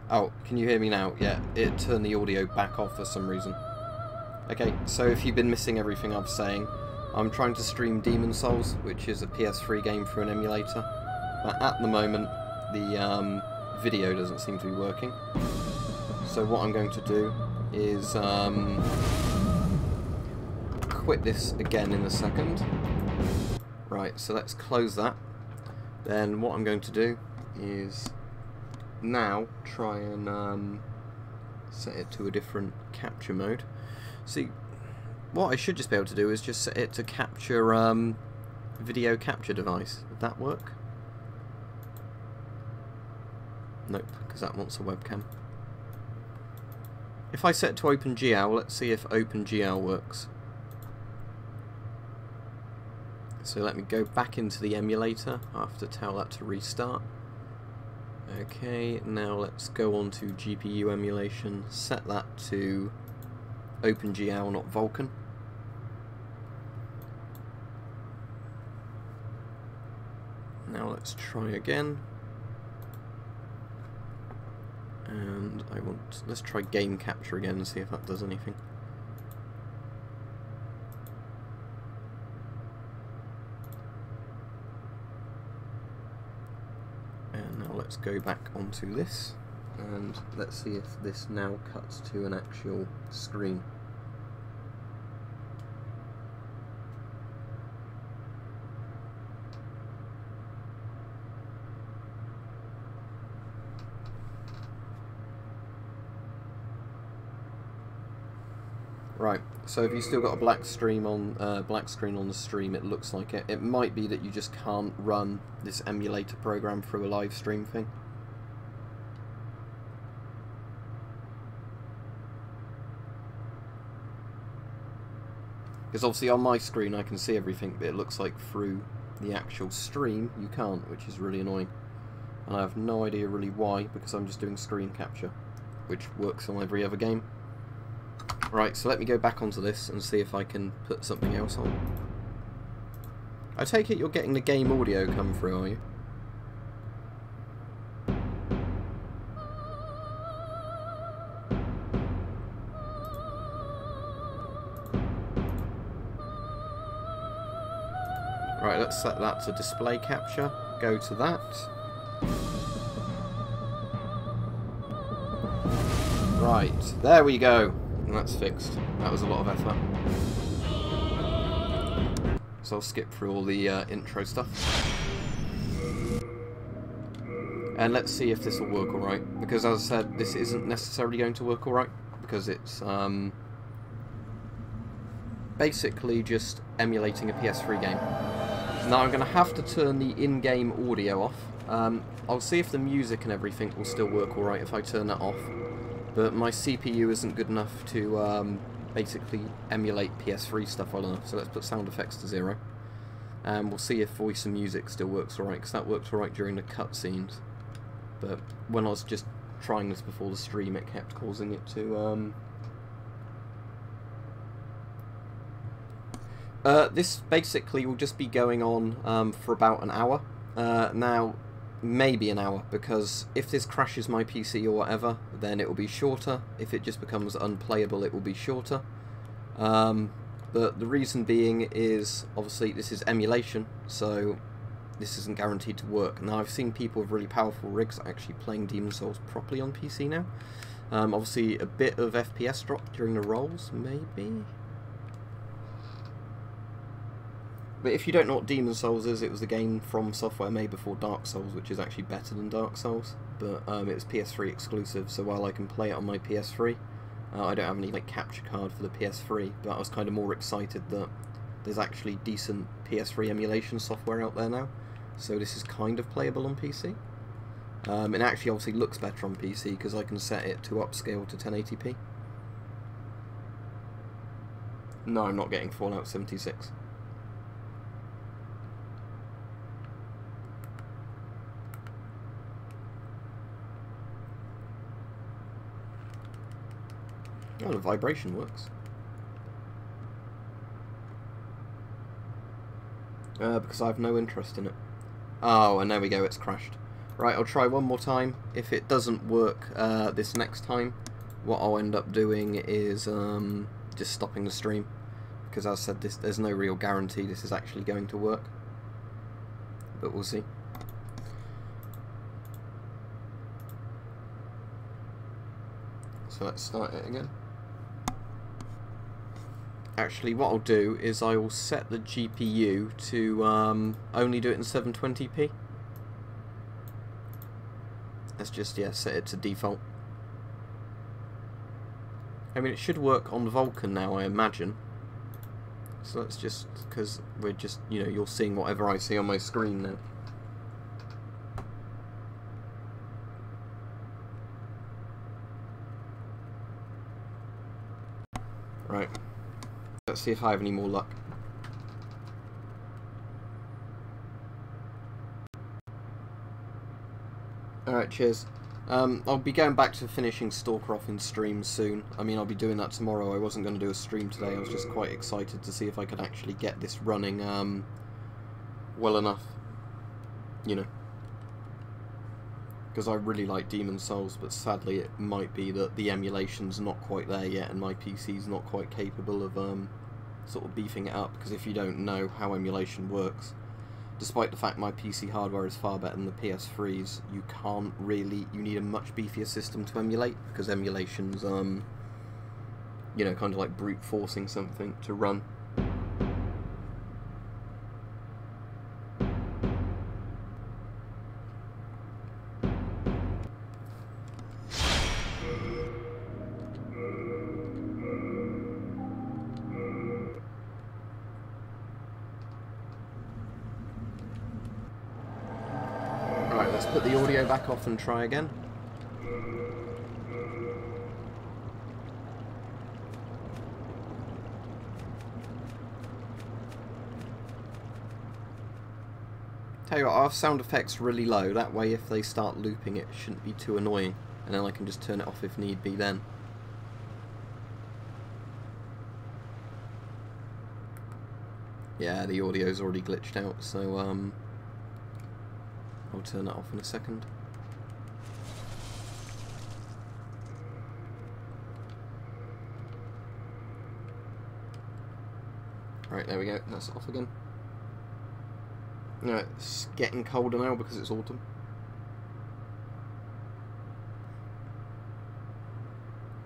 Oh, can you hear me now? Yeah, it turned the audio back off for some reason. Okay, so if you've been missing everything I'm saying, I'm trying to stream Demon Souls, which is a PS3 game through an emulator. But at the moment, the video doesn't seem to be working. So what I'm going to do is quit this again in a second. Right, so let's close that. Then what I'm going to do is now try and set it to a different capture mode. See, what I should just be able to do is just set it to capture video capture device. Would that work? Nope, because that wants a webcam. If I set to OpenGL, let's see if OpenGL works. So let me go back into the emulator. I have to tell that to restart. Okay, now let's go on to GPU emulation, set that to OpenGL, not Vulkan. Now let's try again. And let's try game capture again and see if that does anything. And now let's go back onto this and let's see if this now cuts to an actual screen. Right, so if you've still got a black screen on the stream, it looks like it. It might be that you just can't run this emulator program through a live stream thing. Because obviously on my screen I can see everything, but it looks like through the actual stream you can't, which is really annoying. And I have no idea really why, because I'm just doing screen capture, which works on every other game. Right, so let me go back onto this and see if I can put something else on. I take it you're getting the game audio come through, are you? Right, let's set that to display capture. Go to that. Right, there we go. And that's fixed. That was a lot of effort. So I'll skip through all the intro stuff. And let's see if this will work alright. Because as I said, this isn't necessarily going to work alright. Because it's basically just emulating a PS3 game. Now I'm going to have to turn the in-game audio off. I'll see if the music and everything will still work alright if I turn that off. But my CPU isn't good enough to basically emulate PS3 stuff well enough, so let's put sound effects to 0. And we'll see if voice and music still works alright, because that worked alright during the cutscenes. But when I was just trying this before the stream, it kept causing it to... this basically will just be going on for about an hour. Now, maybe an hour, because if this crashes my PC or whatever, then it will be shorter. If it just becomes unplayable, it will be shorter. But the reason being is, obviously, this is emulation, so this isn't guaranteed to work. Now, I've seen people with really powerful rigs actually playing Demon Souls properly on PC now. Obviously, a bit of FPS drop during the rolls, maybe? But if you don't know what Demon Souls is, it was a game from Software made before Dark Souls, which is actually better than Dark Souls. But it was PS3 exclusive, so while I can play it on my PS3, I don't have any capture card for the PS3. But I was kind of more excited that there's actually decent PS3 emulation software out there now. So this is kind of playable on PC. It actually obviously looks better on PC because I can set it to upscale to 1080p. No, I'm not getting Fallout 76. Oh, the vibration works. Because I have no interest in it. Oh, and there we go, it's crashed. Right, I'll try one more time. If it doesn't work this next time, what I'll end up doing is just stopping the stream. Because as I said, there's no real guarantee this is actually going to work. But we'll see. So let's start it again. Actually, what I'll do is I will set the GPU to only do it in 720p. Let's just, yeah, set it to default. I mean, it should work on Vulkan now, I imagine. So let's just, because we're just, you know, you're seeing whatever I see on my screen now. Right. Let's see if I have any more luck. Alright, cheers. I'll be going back to finishing Stalker off in stream soon. I mean, I'll be doing that tomorrow. I wasn't going to do a stream today. I was just quite excited to see if I could actually get this running well enough. You know. Because I really like Demon's Souls, but sadly it might be that the emulation's not quite there yet and my PC's not quite capable of sort of beefing it up. Because if you don't know how emulation works, despite the fact my PC hardware is far better than the PS3's, you can't really, you need a much beefier system to emulate, because emulation's, you know, kind of like brute forcing something to run. Let's put the audio back off and try again. Tell you what, our sound effects really low, that way if they start looping it shouldn't be too annoying, and then I can just turn it off if need be then. Yeah, the audio's already glitched out, so I'll turn that off in a second. Right, there we go, that's off again. No, it's getting colder now because it's autumn.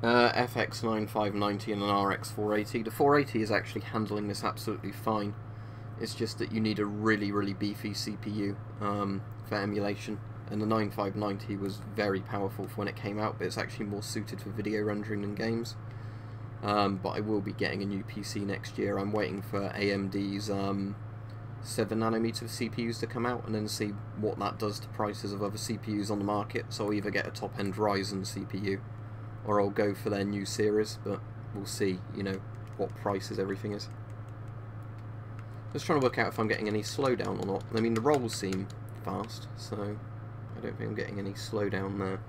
FX9590 and an RX 480. The 480 is actually handling this absolutely fine. It's just that you need a really, really beefy CPU for emulation. And the 9590 was very powerful for when it came out, but it's actually more suited for video rendering than games. But I will be getting a new PC next year. I'm waiting for AMD's 7nm CPUs to come out and then see what that does to prices of other CPUs on the market. So I'll either get a top-end Ryzen CPU or I'll go for their new series, but we'll see, you know, what prices everything is. Just trying to work out if I'm getting any slowdown or not. I mean, the rolls seem fast, so I don't think I'm getting any slowdown there.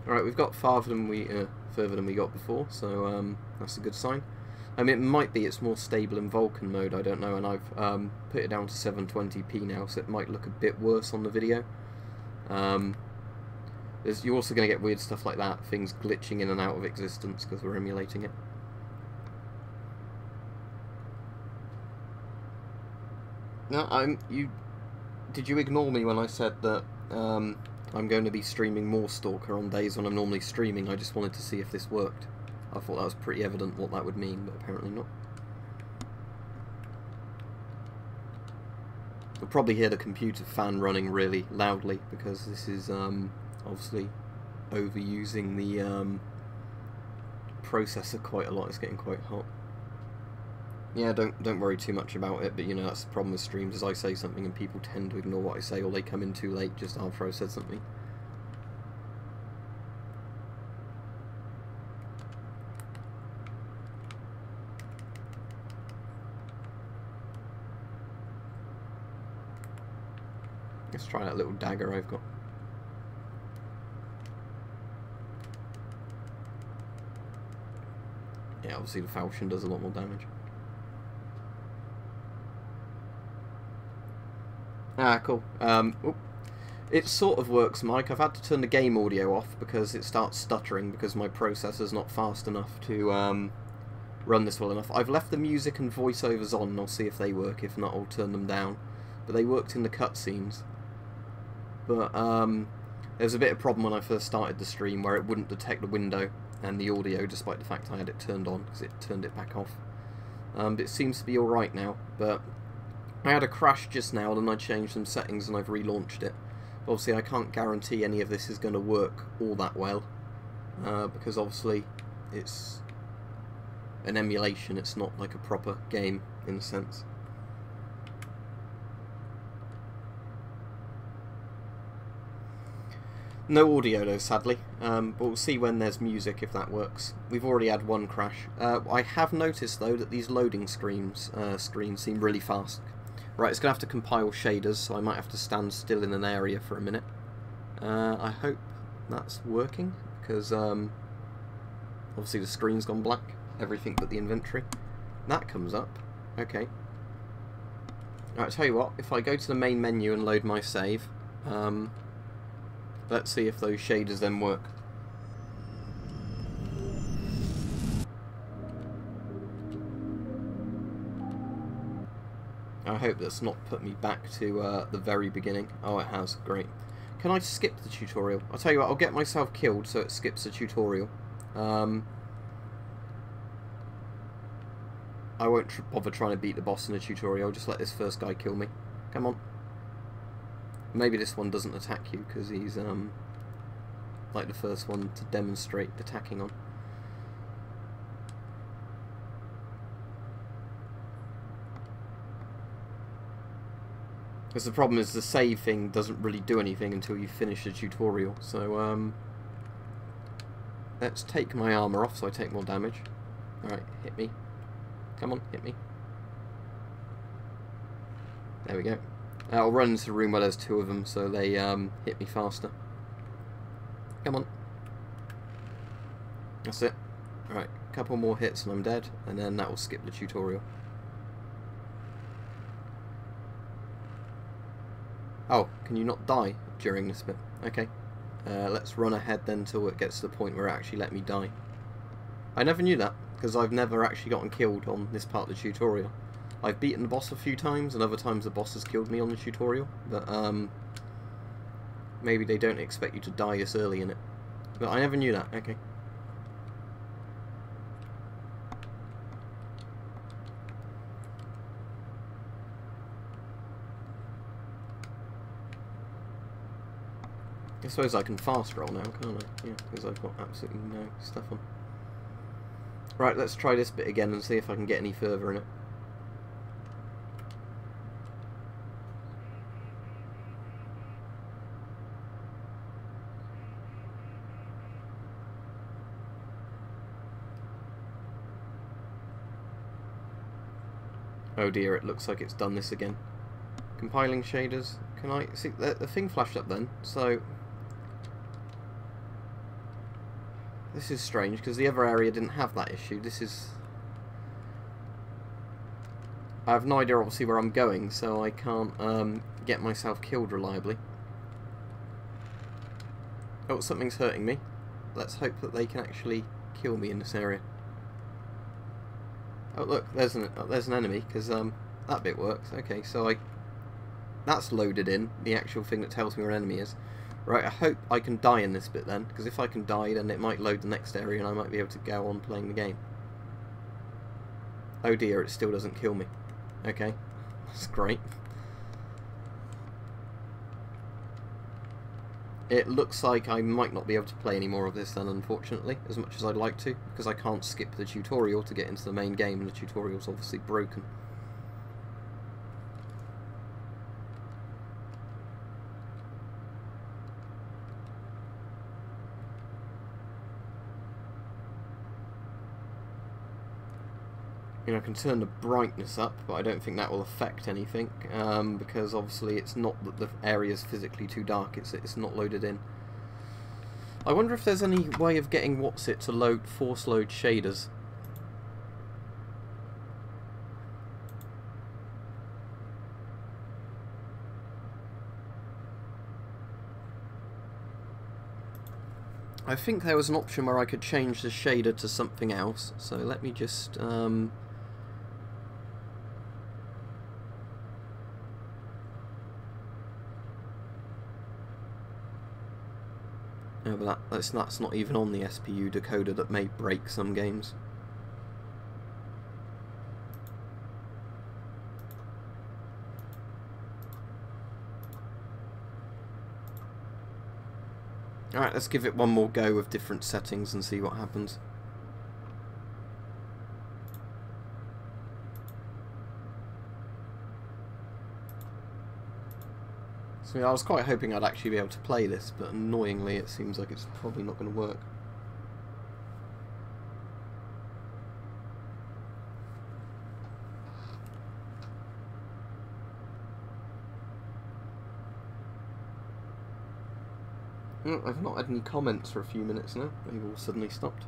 Alright, we've got further than we got before, so that's a good sign. I mean, it might be it's more stable in Vulkan mode, I don't know, and I've put it down to 720p now, so it might look a bit worse on the video. You're also going to get weird stuff like that, things glitching in and out of existence because we're emulating it. Now, did you ignore me when I said that I'm going to be streaming more Stalker on days when I'm normally streaming? I just wanted to see if this worked. I thought that was pretty evident what that would mean, but apparently not. You'll probably hear the computer fan running really loudly because this is obviously overusing the processor quite a lot. It's getting quite hot. Yeah, don't worry too much about it, but you know, that's the problem with streams, is I say something and people tend to ignore what I say, or they come in too late just after I said something. Let's try that little dagger I've got. Yeah, obviously the falchion does a lot more damage. Ah, cool. It sort of works, Mike. I've had to turn the game audio off because it starts stuttering because my processor's not fast enough to run this well enough. I've left the music and voiceovers on, and I'll see if they work. If not, I'll turn them down. But they worked in the cutscenes. But there was a bit of problem when I first started the stream where it wouldn't detect the window and the audio, despite the fact I had it turned on, because it turned it back off. But it seems to be alright now. But I had a crash just now, and I changed some settings and I've relaunched it. But obviously I can't guarantee any of this is going to work all that well, because obviously it's an emulation, it's not like a proper game in a sense. No audio though, sadly, but we'll see when there's music if that works. We've already had one crash. I have noticed though that these loading screens seem really fast. Right, it's going to have to compile shaders, so I might have to stand still in an area for a minute. I hope that's working, because obviously the screen's gone black, everything but the inventory. That comes up, okay. Alright, tell you what, if I go to the main menu and load my save, let's see if those shaders then work. I hope that's not put me back to the very beginning. Oh, it has. Great. Can I skip the tutorial? I'll tell you what, I'll get myself killed so it skips the tutorial. I won't bother trying to beat the boss in the tutorial. I'll just let this first guy kill me. Come on. Maybe this one doesn't attack you because he's like the first one to demonstrate attacking on. Because the problem is the save thing doesn't really do anything until you finish the tutorial. So let's take my armour off so I take more damage. Alright, hit me. Come on, hit me. There we go. I'll run into the room where there's two of them so they hit me faster. Come on. That's it. Alright, a couple more hits and I'm dead, and then that will skip the tutorial. Oh, can you not die during this bit? Okay. Let's run ahead then till it gets to the point where it actually let me die. I never knew that, because I've never actually gotten killed on this part of the tutorial. I've beaten the boss a few times, and other times the boss has killed me on the tutorial, but maybe they don't expect you to die this early in it. But I never knew that, okay. I suppose I can fast roll now, can't I? Yeah, because I've got absolutely no stuff on. Right, let's try this bit again and see if I can get any further in it. Oh dear, it looks like it's done this again. Compiling shaders. Can I see the thing flashed up then? So this is strange because the other area didn't have that issue. This is... I have no idea obviously where I'm going, so I can't get myself killed reliably. Oh, something's hurting me. Let's hope that they can actually kill me in this area. Oh look, there's an enemy, because that bit works. Okay, so that's loaded in, the actual thing that tells me where an enemy is. Right, I hope I can die in this bit then, because if I can die then it might load the next area and I might be able to go on playing the game. Oh dear, it still doesn't kill me. Okay, that's great. It looks like I might not be able to play any more of this then, unfortunately, as much as I'd like to, because I can't skip the tutorial to get into the main game, and the tutorial's obviously broken. You know, I can turn the brightness up, but I don't think that will affect anything, because obviously it's not that the area's physically too dark, it's not loaded in. I wonder if there's any way of getting Whatsit to force load shaders. I think there was an option where I could change the shader to something else, so let me just no, but that's not even on the SPU decoder. That may break some games. Alright, let's give it one more go with different settings and see what happens. So yeah, I was quite hoping I'd actually be able to play this, but annoyingly it seems like it's probably not going to work. I've not had any comments for a few minutes now. They've all suddenly stopped.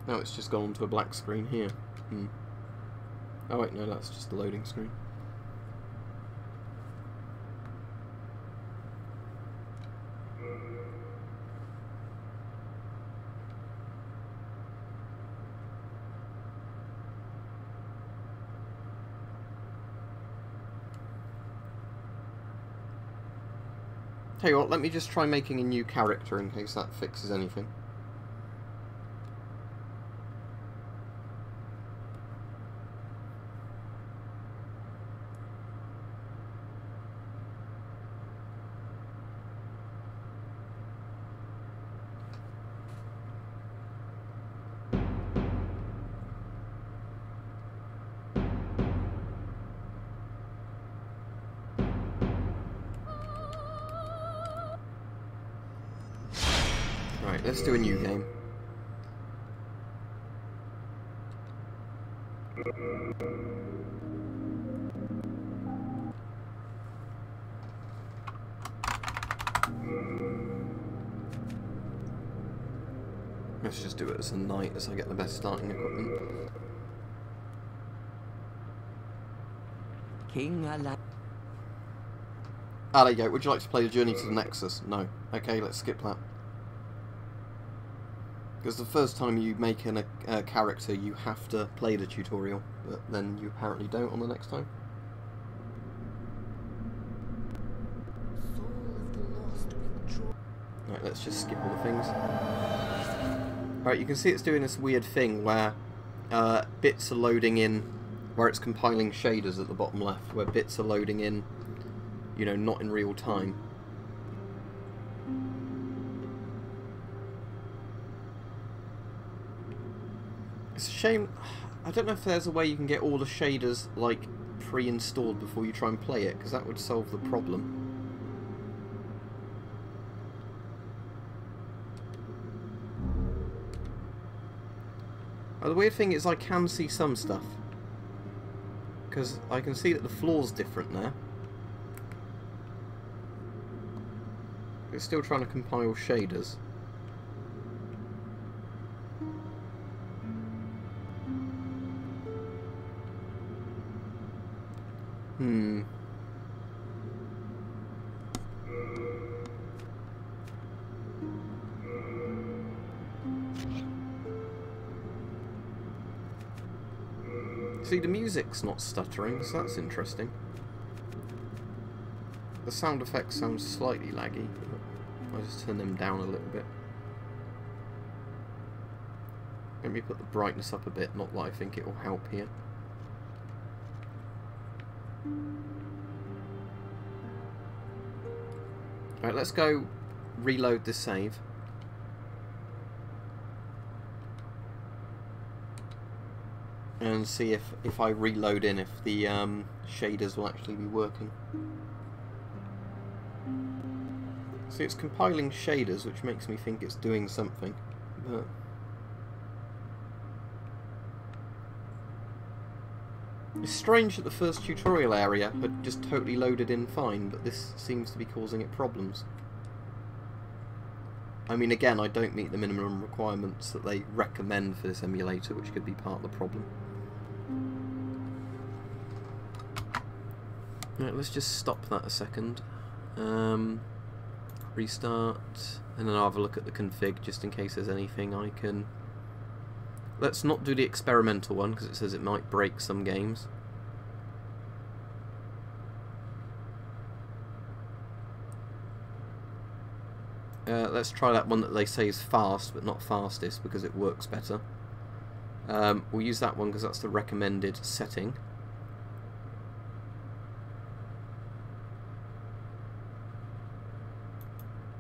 Oh, it's just gone onto a black screen here. Oh wait, no, that's just the loading screen. Tell you what, let me just try making a new character in case that fixes anything. Right, let's do a new game. Let's just do it as a night as I get the best starting equipment. Ah, there you go. Would you like to play the Journey to the Nexus? No. Okay, let's skip that. Because the first time you make a character, you have to play the tutorial, but then you apparently don't on the next time. Right, let's just skip all the things. Right, you can see it's doing this weird thing where bits are loading in, where it's compiling shaders at the bottom left, where bits are loading in, you know, not in real time. It's a shame. I don't know if there's a way you can get all the shaders like pre-installed before you try and play it, because that would solve the problem. The weird thing is I can see some stuff, because I can see that the floor's different now. It's still trying to compile shaders. See, the music's not stuttering, so that's interesting. The sound effects sound slightly laggy. I'll just turn them down a little bit. Let me put the brightness up a bit, not that I think it will help here. Alright, let's go reload this save. and see if I reload in, if the shaders will actually be working. See, it's compiling shaders, which makes me think it's doing something, but it's strange that the first tutorial area had just totally loaded in fine, but this seems to be causing it problems. I mean, again, I don't meet the minimum requirements that they recommend for this emulator, which could be part of the problem. Right, let's just stop that a second. Restart, and then I'll have a look at the config just in case there's anything I can... Let's not do the experimental one because it says it might break some games. Let's try that one that they say is fast but not fastest because it works better. We'll use that one because that's the recommended setting.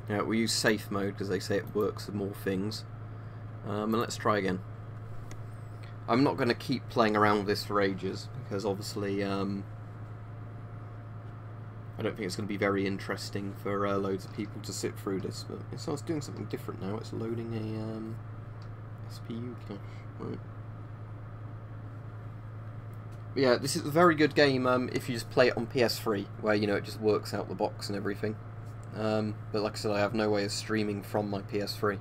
We'll use safe mode because they say it works with more things. And let's try again. I'm not going to keep playing around with this for ages because obviously I don't think it's going to be very interesting for loads of people to sit through this. But it starts doing something different now. It's loading a SPU cache. Right. But yeah, this is a very good game if you just play it on PS3, where you know it just works out the box and everything. But like I said, I have no way of streaming from my PS3.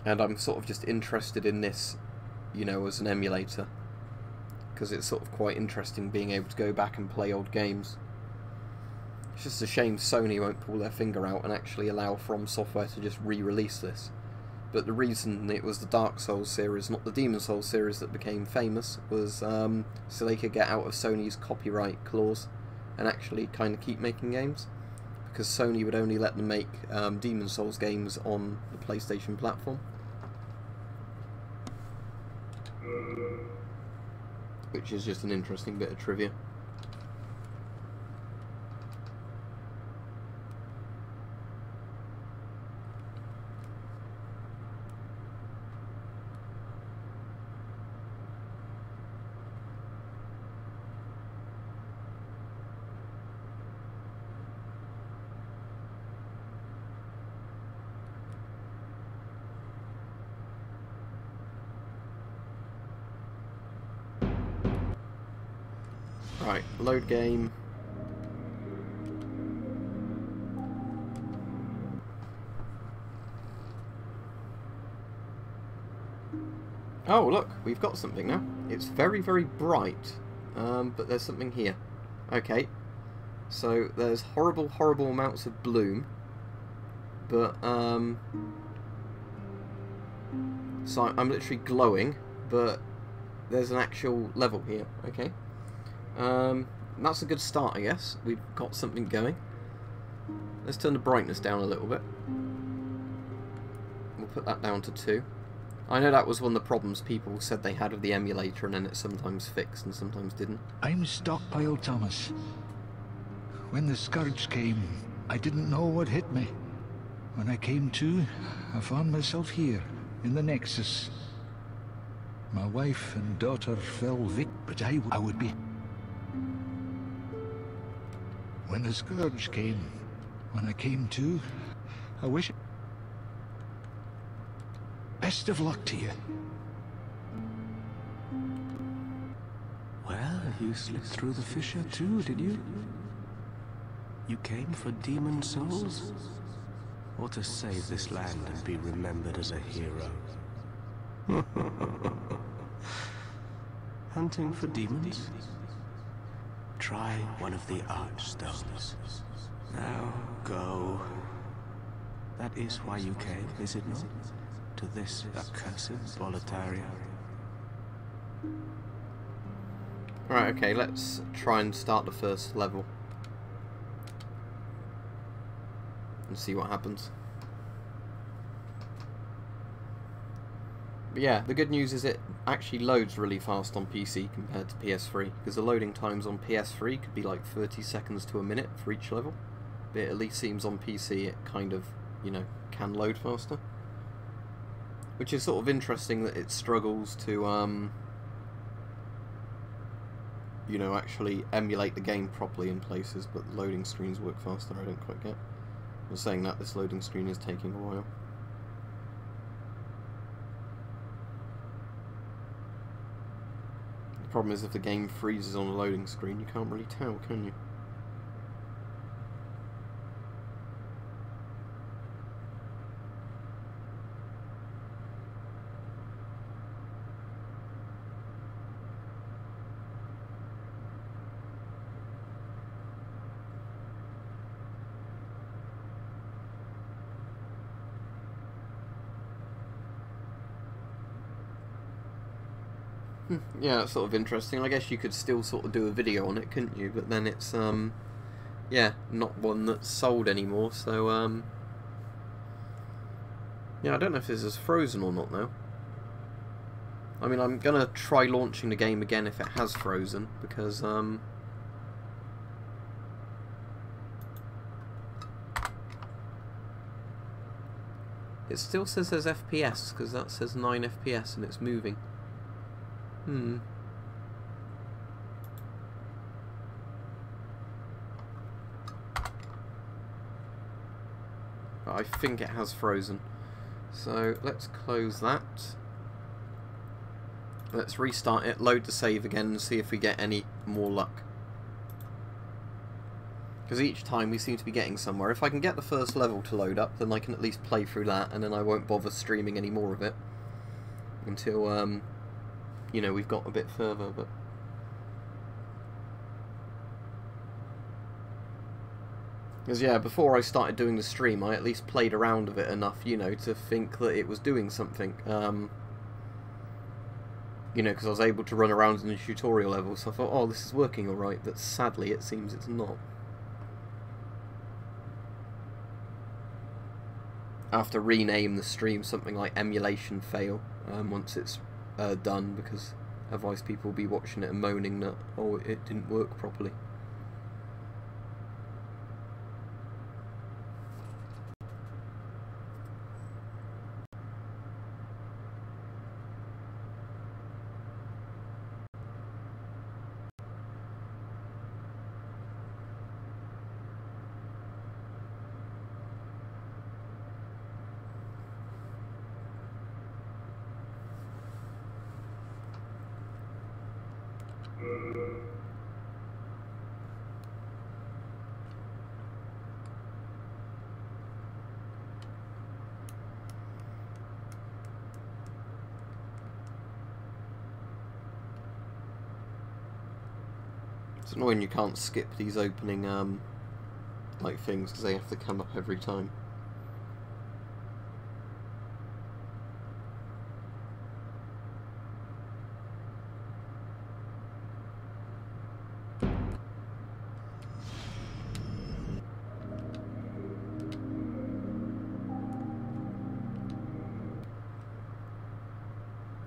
And I'm sort of just interested in this, you know, as an emulator. Because it's sort of quite interesting being able to go back and play old games. It's just a shame Sony won't pull their finger out and actually allow From Software to just re-release this. But the reason it was the Dark Souls series, not the Demon Souls series, that became famous was so they could get out of Sony's copyright clause and actually kind of keep making games. Because Sony would only let them make Demon Souls games on the PlayStation platform. Which is just an interesting bit of trivia. Right, load game. Oh, look, we've got something now. It's very, very bright, but there's something here. Okay, so there's horrible, horrible amounts of bloom, but, so I'm literally glowing, but there's an actual level here, okay. That's a good start, I guess. We've got something going. Let's turn the brightness down a little bit. We'll put that down to 2. I know that was one of the problems people said they had with the emulator, and then it sometimes fixed and sometimes didn't. I'm Stockpile Thomas. When the scourge came, I didn't know what hit me. When I came to, I found myself here, in the Nexus. My wife and daughter fell victim, but I would be... When the scourge came, when I came to, I wish... Best of luck to you. Well, you slipped through the fissure too, did you? You came for demon souls? Or to save this land and be remembered as a hero? Hunting for demons? Try one of the archstones. Now go. That is why you came, is it not? To this accursed Boletaria. Right, okay, let's try and start the first level. And see what happens. But yeah, the good news is it actually loads really fast on PC compared to PS3, because the loading times on PS3 could be like 30 seconds to a minute for each level. But it at least seems on PC it kind of, you know, can load faster. Which is sort of interesting that it struggles to, you know, actually emulate the game properly in places, but the loading screens work faster. I don't quite get. I was saying that this loading screen is taking a while. The problem is if the game freezes on a loading screen, you can't really tell, can you? Yeah, it's sort of interesting. I guess you could still sort of do a video on it, couldn't you? But then it's, yeah, not one that's sold anymore, so, yeah, I don't know if this is frozen or not now. I mean, I'm gonna try launching the game again if it has frozen, because, it still says there's FPS, because that says 9 FPS and it's moving. But I think it has frozen. So let's close that. Let's restart it, load the save again and see if we get any more luck. Because each time we seem to be getting somewhere. If I can get the first level to load up, then I can at least play through that, and then I won't bother streaming any more of it until you know, we've got a bit further. But because yeah, before I started doing the stream, I at least played around with it enough, you know, to think that it was doing something. You know, because I was able to run around in the tutorial level, so I thought, oh, this is working alright, but sadly it seems it's not. I have to rename the stream something like Emulation Fail once it's done, because otherwise people will be watching it and moaning that, oh, it didn't work properly. It's annoying you can't skip these opening like things, because they have to come up every time.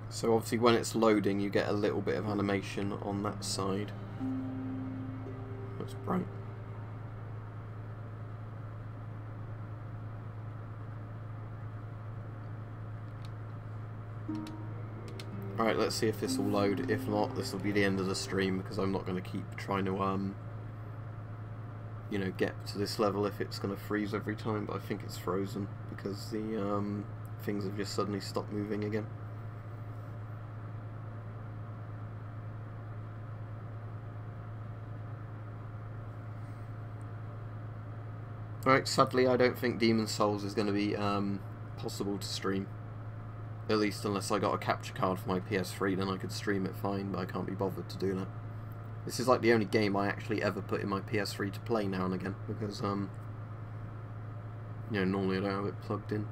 So obviously when it's loading you get a little bit of animation on that side. That's bright. Alright, let's see if this will load. If not, this will be the end of the stream, because I'm not going to keep trying to you know, get to this level if it's going to freeze every time. But I think it's frozen because the things have just suddenly stopped moving again. Alright, sadly I don't think Demon's Souls is going to be possible to stream. At least unless I got a capture card for my PS3, then I could stream it fine, but I can't be bothered to do that. This is like the only game I actually ever put in my PS3 to play now and again, because, you know, normally I don't have it plugged in.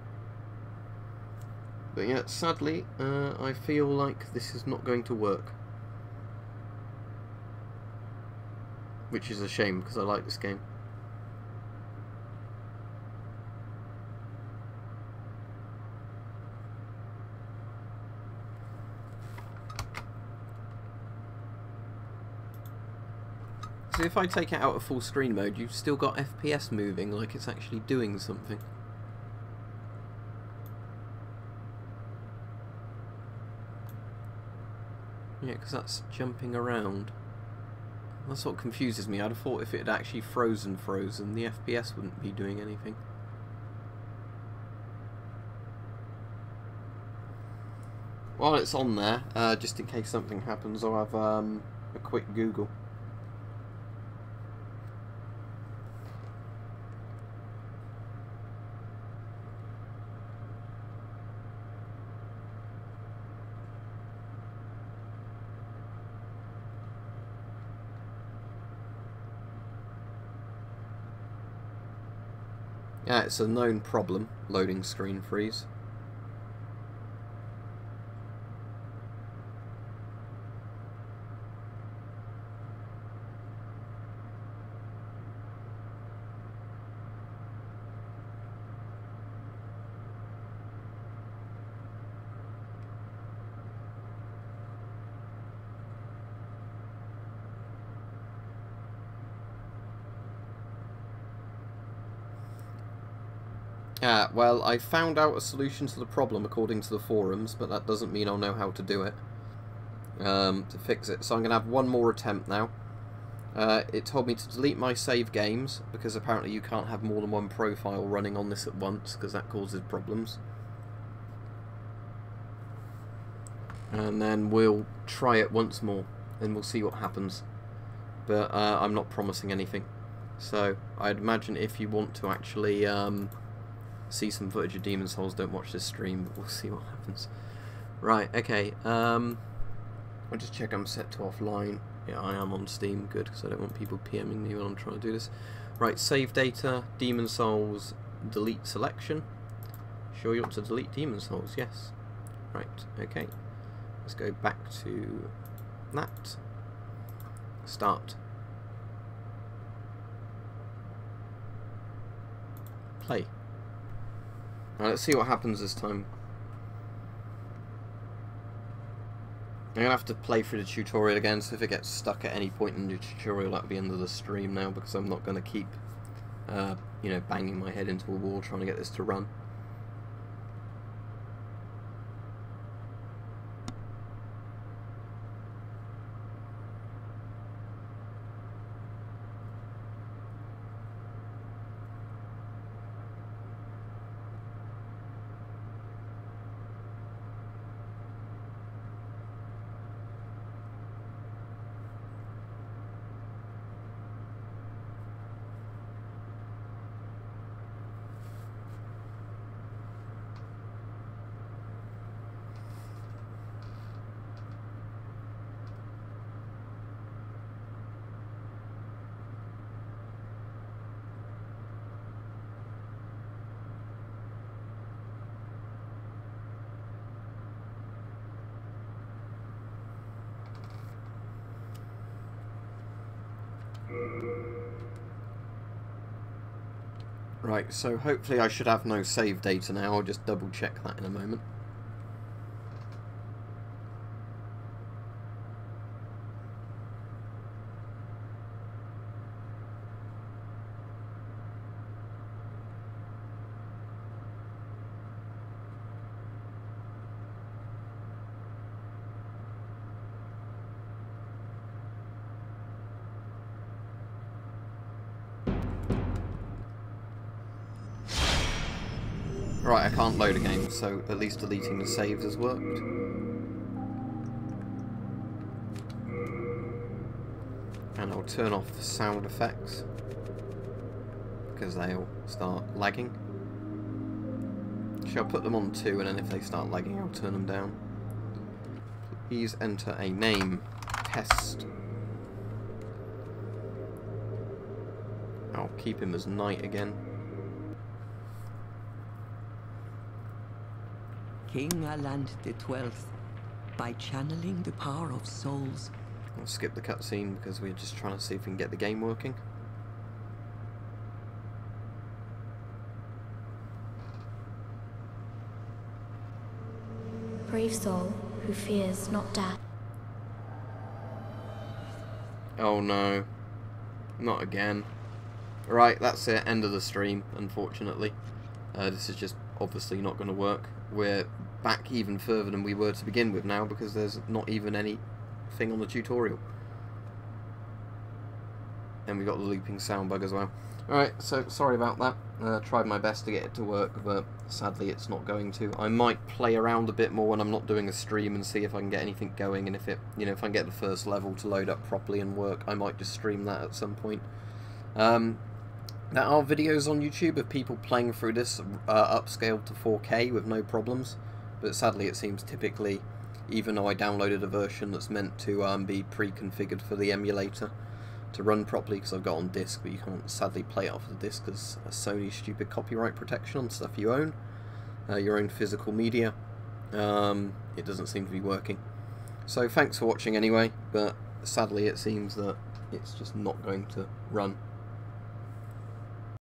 But yeah, sadly, I feel like this is not going to work. Which is a shame, because I like this game. So if I take it out of full screen mode, you've still got FPS moving, like it's actually doing something. Yeah, because that's jumping around. That's what confuses me. I'd have thought if it had actually frozen, the FPS wouldn't be doing anything. While it's on there, just in case something happens, I'll have a quick Google. Yeah, it's a known problem, loading screen freeze. Well, I found out a solution to the problem according to the forums, but that doesn't mean I'll know how to do it, to fix it. So I'm going to have one more attempt now. It told me to delete my save games, because apparently you can't have more than one profile running on this at once, because that causes problems. And then we'll try it once more, and we'll see what happens. But I'm not promising anything. So I'd imagine if you want to actually see some footage of Demon Souls, don't watch this stream, but we'll see what happens. Right, okay, I'll just check I'm set to offline. Yeah, I am on Steam, good, because I don't want people PMing me when I'm trying to do this. Right, save data, Demon Souls, delete selection. Sure you want to delete Demon Souls? Yes. Right, okay. Let's go back to that. Start. Play. Now let's see what happens this time. I'm going to have to play through the tutorial again, so if it gets stuck at any point in the tutorial, that'll be the end of the stream now, because I'm not going to keep, you know, banging my head into a wall trying to get this to run. Right, so hopefully I should have no save data now. I'll just double check that in a moment. Right, I can't load a game, so at least deleting the saves has worked. And I'll turn off the sound effects, because they'll start lagging. Shall put them on 2, and then if they start lagging, I'll turn them down. Please enter a name. Test. I'll keep him as Knight again. King Aland XII, by channeling the power of souls. I'll skip the cutscene because we're just trying to see if we can get the game working. Brave soul who fears not death. Oh no. Not again. Right, that's it. End of the stream, unfortunately. This is just obviously not going to work. We're back even further than we were to begin with now, because there's not even any thing on the tutorial. And we got the looping sound bug as well. Alright, so sorry about that. Tried my best to get it to work, but sadly it's not going to. I might play around a bit more when I'm not doing a stream and see if I can get anything going, and if it, you know, if I can get the first level to load up properly and work, I might just stream that at some point. There are videos on YouTube of people playing through this upscaled to 4K with no problems, but sadly it seems typically, even though I downloaded a version that's meant to be pre-configured for the emulator to run properly, because I've got on disc, but you can't sadly play it off the disc because Sony's stupid copyright protection on stuff you own, your own physical media. It doesn't seem to be working. So thanks for watching anyway, but sadly it seems that it's just not going to run.